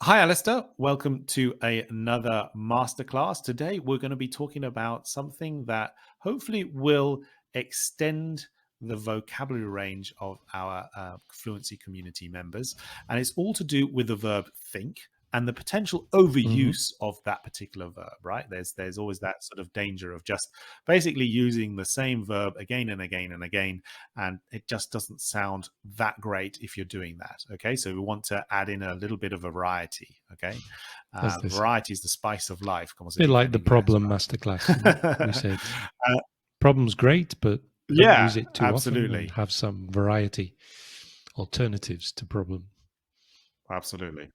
Hi, Alistair. Welcome to another masterclass. Today, we're going to be talking about something that hopefully will extend the vocabulary range of our fluency community members. And it's all to do with the verb think and the potential overuse of that particular verb, right? There's always that sort of danger of just basically using the same verb again and again and again, and it just doesn't sound that great if you're doing that. Okay, so we want to add in a little bit of variety. Okay, variety is the spice of life. Como se A bit dice like en the inglés, problem right? masterclass. We said problem's great, but don't Yeah, use it too often and absolutely, have some variety, alternatives to problem. absolutely.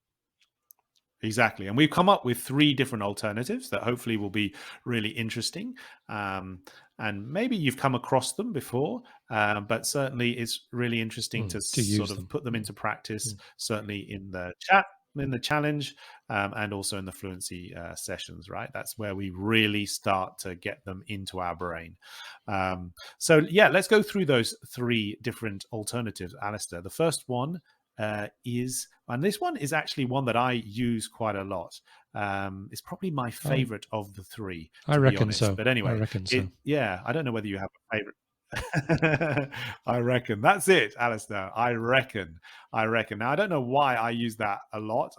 Exactly. And we've come up with 3 different alternatives that hopefully will be really interesting. And maybe you've come across them before, but certainly it's really interesting to To sort use of them. put them into practice, certainly in the chat, in the challenge, and also in the fluency sessions, right? That's where we really start to get them into our brain. So, yeah, let's go through those 3 different alternatives, Alistair. The first one and this one is actually one that I use quite a lot. It's probably my favorite of the 3, I to be reckon honest. so. But anyway, I reckon so. I don't know whether you have a favorite. I reckon that's it, Alistair. I reckon. Now I don't know why I use that a lot.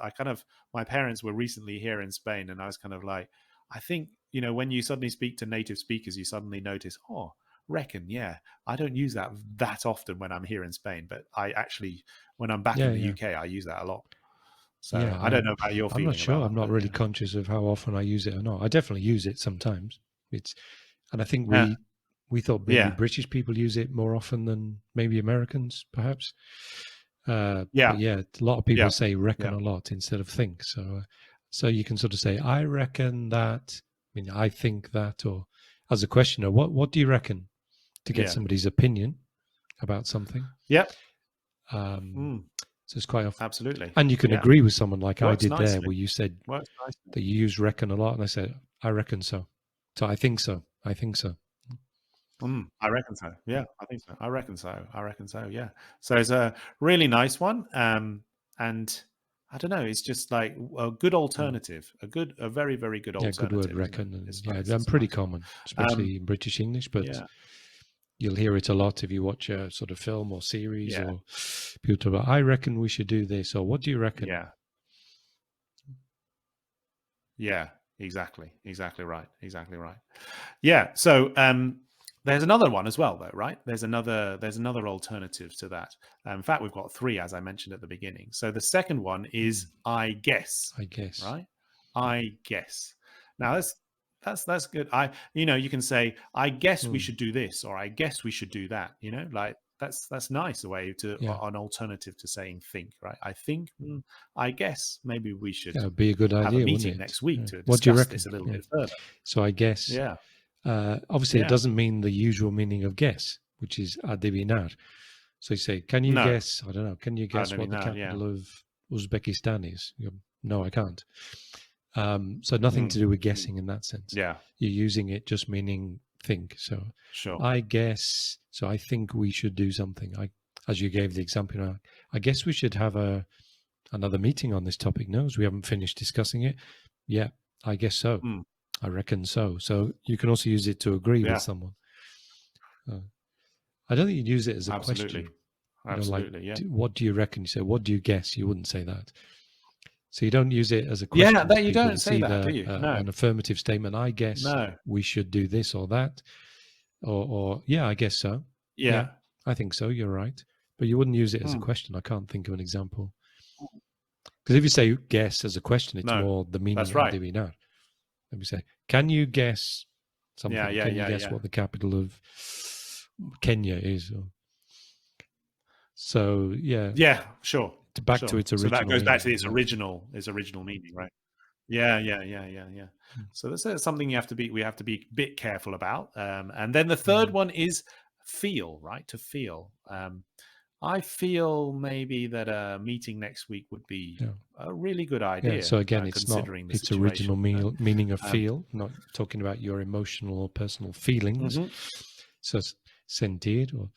My parents were recently here in Spain, and I was kind of like, I think when you suddenly speak to native speakers, you suddenly notice, oh, reckon, yeah. I don't use that often when I'm here in Spain, but I actually, when I'm back in the UK, I use that a lot. So I don't know about your I'm not feeling sure. about I'm that. not really conscious of how often I use it or not. I definitely use it sometimes. And I think we thought maybe British people use it more often than maybe Americans, perhaps. But yeah, a lot of people say reckon a lot instead of think. So you can sort of say, I reckon that. I mean, I think that, or as a questioner, what do you reckon? To get somebody's opinion about something. Yep. So it's quite often. Absolutely. And you can agree with someone like Works I did nicely. there, where you said that you use reckon a lot, and I said, I reckon so. So I think so. I think so. I reckon so. Yeah, I think so. I reckon so. Yeah. So it's a really nice one. And I don't know. It's just like a good alternative, a very, very good alternative. Yeah, good word, reckon. And they're pretty common, especially in British English, but you'll hear it a lot if you watch a sort of film or series, or people talk about, I reckon we should do this, or what do you reckon? Yeah, exactly right. Yeah. So there's another one as well, though, right? There's another alternative to that. In fact, we've got 3, as I mentioned at the beginning. So the second one is I guess. Right? I guess. Now that's good. You can say, I guess we should do this, or I guess we should do that. Like that's nice, a way to an alternative to saying think, right? I think, I guess maybe we should be a good idea, have a meeting next week to discuss this a little bit further. So I guess, obviously, it doesn't mean the usual meaning of guess, which is adivinar. So you say, can you guess? I don't know. Can you guess what the capital of Uzbekistan is? No, I can't. So nothing to do with guessing in that sense. Yeah, you're using it just meaning think. So sure. I guess. So I think we should do something. As you gave the example, I guess we should have another meeting on this topic. No, as we haven't finished discussing it. Yeah, I guess so. I reckon so. So you can also use it to agree with someone. I don't think you'd use it as a question. Absolutely. What do you reckon? You say, what do you guess? You wouldn't say that. So you don't use it as a question. Yeah, you don't say that, do you? No. An affirmative statement. I guess we should do this or that, or yeah, I guess so. Yeah, I think so. You're right, but you wouldn't use it as a question. I can't think of an example. Because if you say guess as a question, it's more the meaning of adivinar. Let me say, can you guess something? Can you guess what the capital of Kenya is? So yeah, sure. Back to its original. So that goes back to its meaning, original meaning, right? Yeah. So that's something we have to be a bit careful about. And then the third one is feel, right? To feel. I feel maybe that a meeting next week would be a really good idea. Yeah, so again, it's not its original meaning of feel, not talking about your emotional or personal feelings. So sentir, or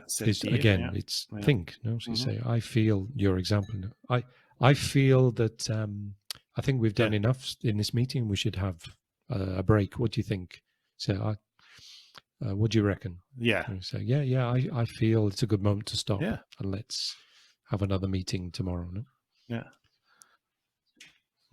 sentir, again, it's think. No, so you say, I feel. Your example. I feel that I think we've done Yeah. enough in this meeting. We should have a break. What do you think? So, what do you reckon? Yeah. And we say, yeah, I feel it's a good moment to stop Yeah. and let's have another meeting tomorrow. No? Yeah.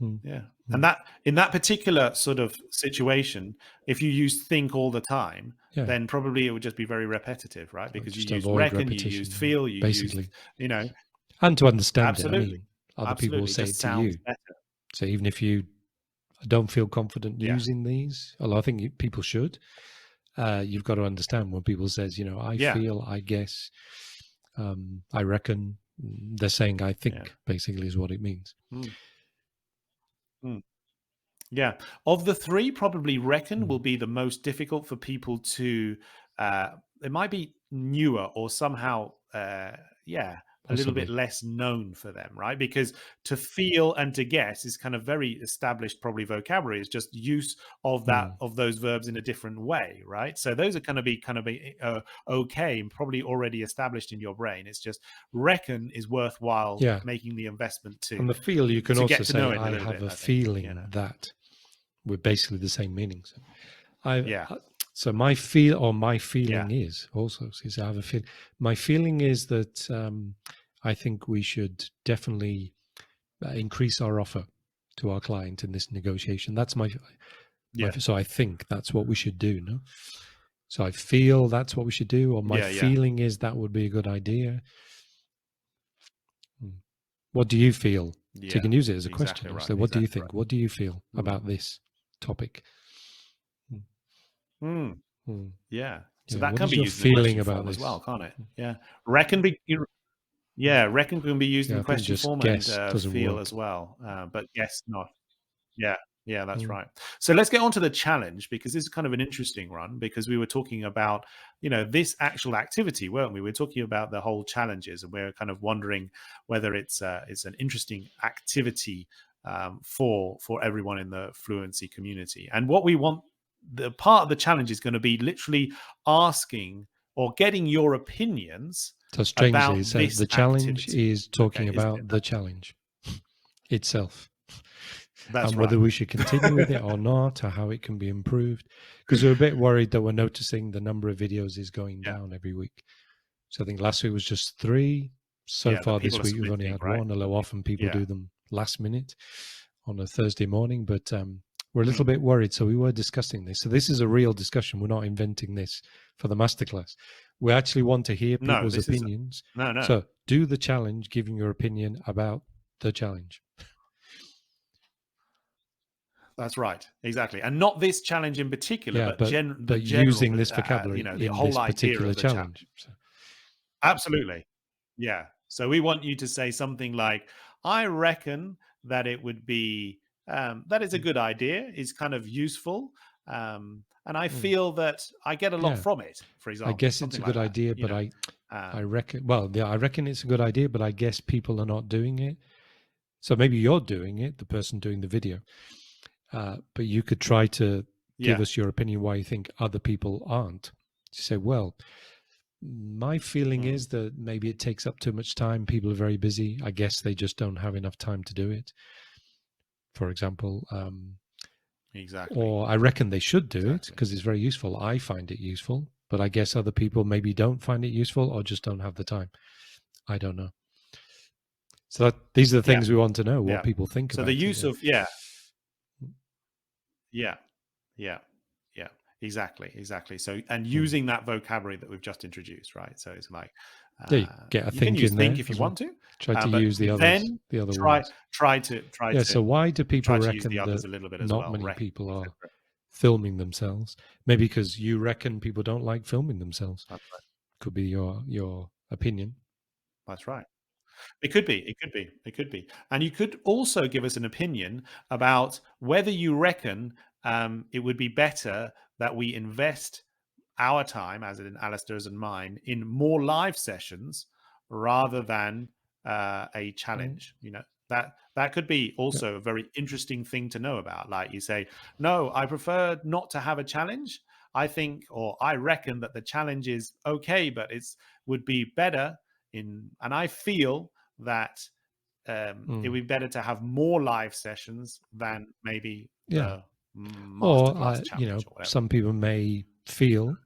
Mm, Yeah. And mm. that in that particular sort of situation, if you use think all the time, Yeah, then probably it would just be very repetitive, right? Because you just used avoid reckon, you used repetition, yeah, feel, you used, basically, you know, and to understand it. I absolutely. mean, other people will Absolutely. It say just it to sounds you. better. So even if you don't feel confident Yeah. using these, although I think people should, you've got to understand when people says, I Yeah. feel, I guess, I reckon, they're saying I Yeah. think, basically, is what it means. Mm. Mm. Yeah. Of the three, probably reckon Mm, will be the most difficult for people to it might be newer or somehow yeah, a little bit possibly. less known for them, right? Because to feel and to guess is kind of very established probably vocabulary. It's just use of that Mm, of those verbs in a different way, right? So those are kind of be okay and probably already established in your brain. It's just reckon is worthwhile yeah. making the investment And the feel, you can to also get to say, know it a I little have bit, a I think, feeling that, with basically the same meaning. So I, Yeah. so my feel or my Yeah. feeling is also, says I have a feel. My feeling is that I think we should definitely increase our offer to our client in this negotiation. That's Yeah. so I think that's what we should do. No, so I feel that's what we should do, or my Yeah. Yeah. feeling is that would be a good idea. Hmm. What do you feel? So you Yeah. can use it as a question. Exactly right. So, what do you Exactly right. think? What do you feel Mm. about this topic? Mm, Mm. mm. Yeah. So Yeah. that What can is be your used in the feeling question about form as this? well, can't it? Yeah. Reckon be Mm. yeah, reckon can be used Yeah, in I think question just form and guess doesn't feel work. as well, but guess not. Yeah, yeah, that's Mm. right. So let's get on to the challenge because this is kind of an interesting one because we were talking about, this actual activity, weren't we? We're talking about the whole challenges, and we're kind of wondering whether it's an interesting activity for everyone in the fluency community. And what we want, the part of the challenge is going to be literally asking or getting your opinions So strangely, about it's, this the challenge activity. is Okay, talking isn't it? about the challenge itself That's and right. whether we should continue with it or not, or how it can be improved. Because we're a bit worried that we're noticing the number of videos is going Yeah, down every week. So I think last week was just 3. So yeah. That far people this are week, we've only submitting, had right? 1, although often people Yeah. do them last minute on a Thursday morning. But we're a little Mm. bit worried. So we were discussing this. So this is a real discussion. We're not inventing this for the masterclass. We actually want to hear No, people's this is opinions. no, no. So do the challenge, giving your opinion about the challenge. That's right, exactly, and not this challenge in particular, Yeah, but the but general, using this vocabulary the in whole this idea particular of the challenge. challenge. So, Absolutely, yeah. So we want you to say something like, "I reckon that it would be that is a mm, good idea. Is kind of useful, and I mm, feel that I get a lot yeah, from it." For I example, guess it's something a like good that. idea, but I Um, reckon. Well, yeah, I reckon it's a good idea, but I guess people are not doing it. So maybe you're doing it, the person doing the video, but you could try to give yeah. us your opinion why you think other people aren't. You say, well, my feeling Mm, is that maybe it takes up too much time. People are very busy. I guess they just don't have enough time to do it. For example, exactly. or I reckon they should do it Exactly. because it's very useful. I find it useful, but I guess other people maybe don't find it useful or just don't have the time. I don't know. So these are the Yeah. things we want to know what Yeah. people think So the about it. use Yeah. of yeah, yeah, yeah, exactly, exactly. So and Hmm. using that vocabulary that we've just introduced, right? So it's like Yeah, you get a you can think use in think there if you as well. want to, Try to but use then the other try words. try to try Yeah. to So why do people try to use the reckon others that a little bit as not well. many Reckon, people are etc. filming themselves? Maybe because you reckon people don't like filming themselves. That's right. Could be your opinion. That's right. It could be. It could be. It could be. And you could also give us an opinion about whether you reckon it would be better that we invest our time, as in Alistair's and mine, in more live sessions rather than a Mm, challenge. That could be yeah. also a very interesting thing to know about. Like you say, no, I prefer not to have a challenge. I think, or I reckon that the challenge is okay, but it's would be better and I feel that it Mm. would be better to have more live sessions than maybe Yeah. the Or, masterclass challenge or whatever. some people may feel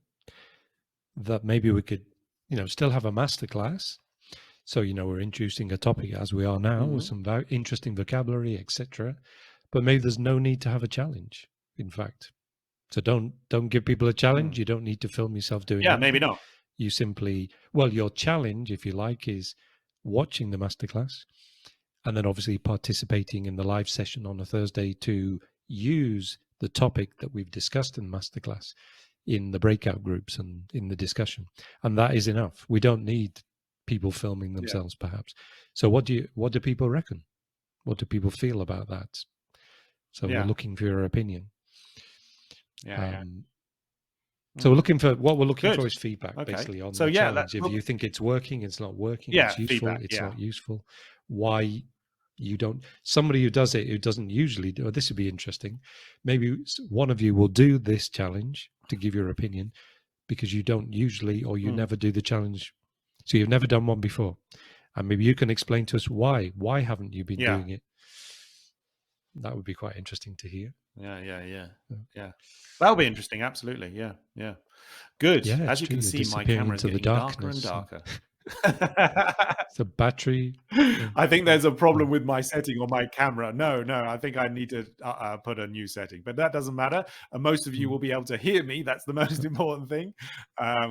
that maybe we could, still have a masterclass. So, we're introducing a topic as we are now with Hmm. some very interesting vocabulary, etc. But maybe there's no need to have a challenge, in fact. So don't give people a challenge. Mm. You don't need to film yourself doing Yeah, maybe anything. not. You simply, well, your challenge, if you like, is watching the masterclass and then obviously participating in the live session on a Thursday to use the topic that we've discussed in the masterclass in the breakout groups and in the discussion. And that is enough. We don't need people filming Yeah, themselves, perhaps. So what do people reckon? What do people feel about that? So we're yeah, looking for your opinion. yeah, yeah. Um, so Hmm. what we're looking for Good. is feedback, Okay. basically, on So the yeah, that challenge. If well, you think it's working, it's not working, yeah, it's useful, feedback. it's Yeah, not useful. Why you don't? Somebody who does it, who doesn't usually do. This would be interesting. Maybe one of you will do this challenge to give your opinion because you don't usually, or you mm, never do the challenge. So you've never done one before, and maybe you can explain to us why. Why haven't you been yeah, doing it? That would be quite interesting to hear. yeah, yeah, yeah, Uh, yeah. That'll be interesting. Absolutely. Yeah, yeah. Good. Yeah, it's As you true. can You're see, my disappearing camera is into the getting darker and darkness. darker. The battery. Yeah. I think there's a Oh, problem with my setting on my camera. No, no, I think I need to put a new setting, but that doesn't matter. And most of you mm. will be able to hear me. That's the most important thing.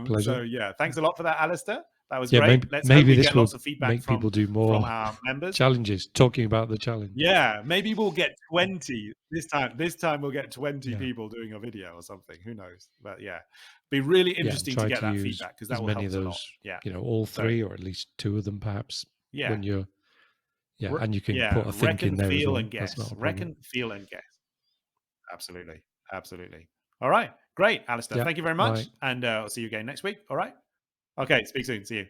Pleasure. So yeah, thanks a lot for that, Alistair. That was Yeah, great. maybe Let's hope maybe we this get will lots of feedback make people do from more our members. challenges, talking about the challenge. Yeah, maybe we'll get 20 this time. This time we'll get 20 Yeah, people doing a video or something. Who knows? But yeah, be really yeah, and interesting to try get to that use feedback because that as will many help of us a lot. those, Yeah. all So three or at least two of them, perhaps. yeah, When you're, yeah, and you can Yeah, put a think in reckon, there as feel, well. and That's not guess. a problem. Reckon, feel, and guess. Absolutely. Absolutely. All right. Great, Alistair. Yeah, Thank you very bye. much. And I'll see you again next week. All right. Okay. Speak soon. See you.